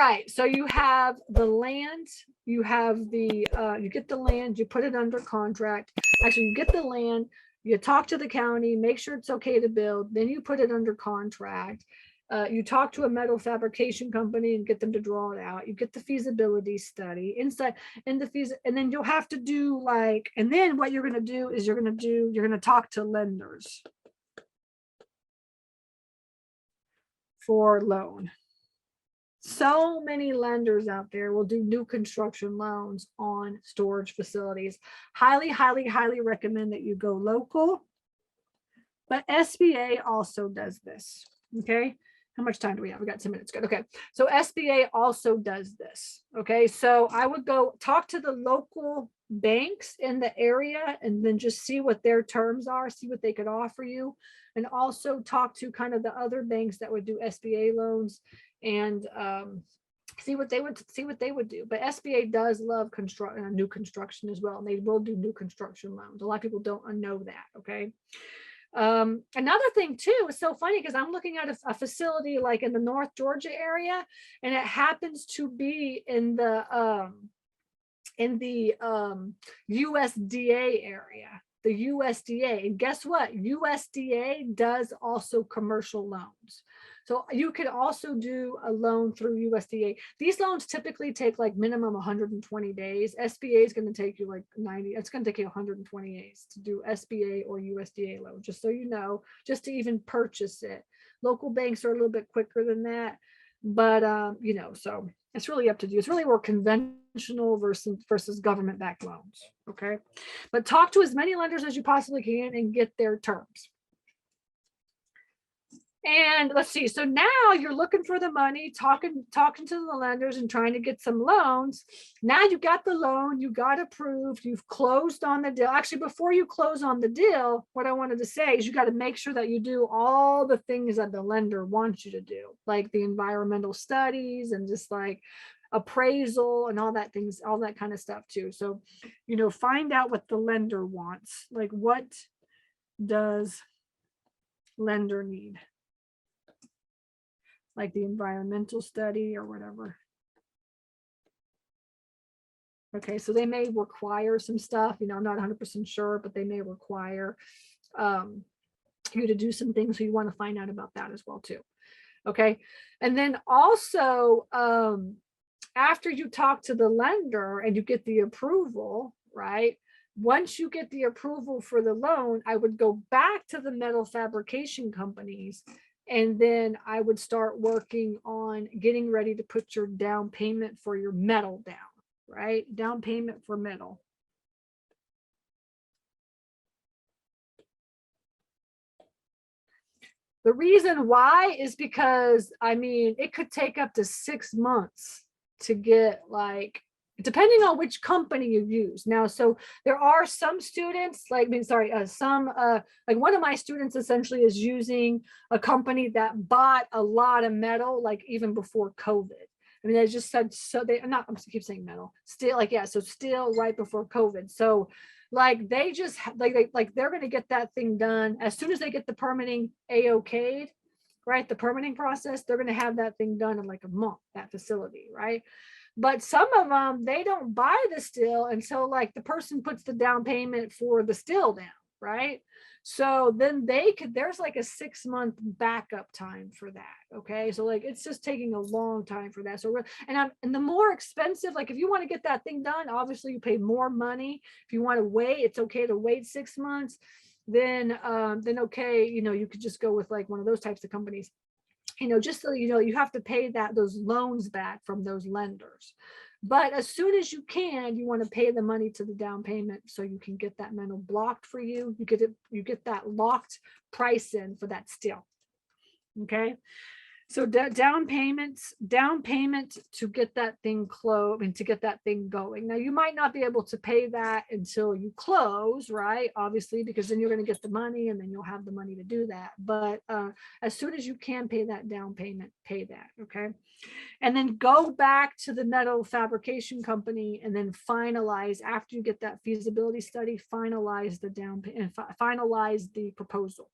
right. So you have the land, you have the, you get the land, you put it under contract. Actually, you get the land, you talk to the county, make sure it's okay to build, then you put it under contract. You talk to a metal fabrication company and get them to draw it out. You get the feasibility study inside in the fees, and then you'll have to do like, and then what you're going to do is you're going to talk to lenders for loan. So many lenders out there will do new construction loans on storage facilities. Highly, highly, highly recommend that you go local. But SBA also does this. Okay. How much time do we have? We got 10 minutes. Good. Okay. So SBA also does this. Okay. So I would go talk to the local banks in the area and then just see what their terms are, see what they could offer you. And also talk to kind of the other banks that would do SBA loans and see what they would do. But SBA does love new construction as well. And they will do new construction loans. A lot of people don't know that. Okay. Another thing too, is so funny because I'm looking at a facility like in the North Georgia area, and it happens to be in the USDA area, the USDA. And guess what? USDA does also commercial loans. So you could also do a loan through USDA. These loans typically take like minimum 120 days. SBA is going to take you like 90. It's going to take you 120 days to do SBA or USDA loan, just so you know, just to even purchase it. Local banks are a little bit quicker than that, but you know, so it's really up to you. It's really more conventional versus government-backed loans. Okay, but talk to as many lenders as you possibly can and get their terms. And let's see, so now you're looking for the money, talking to the lenders and trying to get some loans. Now you got the loan, you got approved, you've closed on the deal. Actually, before you close on the deal, what I wanted to say is you got to make sure that you do all the things that the lender wants you to do, like the environmental studies and just like appraisal and all that things, all that kind of stuff too. So, you know, find out what the lender wants. Like, what does lender need? Like the environmental study or whatever. Okay, so they may require some stuff, you know, I'm not 100% sure, but they may require you to do some things. So you want to find out about that as well too. Okay, and then also after you talk to the lender and you get the approval, right? Once you get the approval for the loan, I would go back to the metal fabrication companies. And then I would start working on getting ready to put your down payment for your metal down, right? Down payment for metal. The reason why is because, I mean, it could take up to 6 months to get, like, depending on which company you use. Now, so there are some students, like, like one of my students essentially is using a company that bought a lot of metal, like even before COVID. I mean, they just said, so they, I'm keep saying metal, still, like, yeah, so still right before COVID. So like, they just, like they're going to get that thing done as soon as they get the permitting A-okayed, right? The permitting process, they're going to have that thing done in like a month, that facility, right? But some of them, they don't buy the steel until like the person puts the down payment for the steel down, right? So then there's like a 6-month backup time for that. Okay, so like it's just taking a long time for that. So and the more expensive, like if you want to get that thing done, obviously you pay more money. If you want to wait, it's okay to wait 6 months. Then okay, you know, you could just go with like one of those types of companies. You know, just so you know, you have to pay those loans back from those lenders. But as soon as you can, you want to pay the money to the down payment so you can get that metal blocked for you. You get that locked price in for that steel. Okay. So down payment to get that thing closed and to get that thing going. Now you might not be able to pay that until you close, right? Obviously, because then you're going to get the money and then you'll have the money to do that. But as soon as you can pay that down payment, pay that, okay? And then go back to the metal fabrication company and then finalize, after you get that feasibility study, finalize the down payment, finalize the proposal.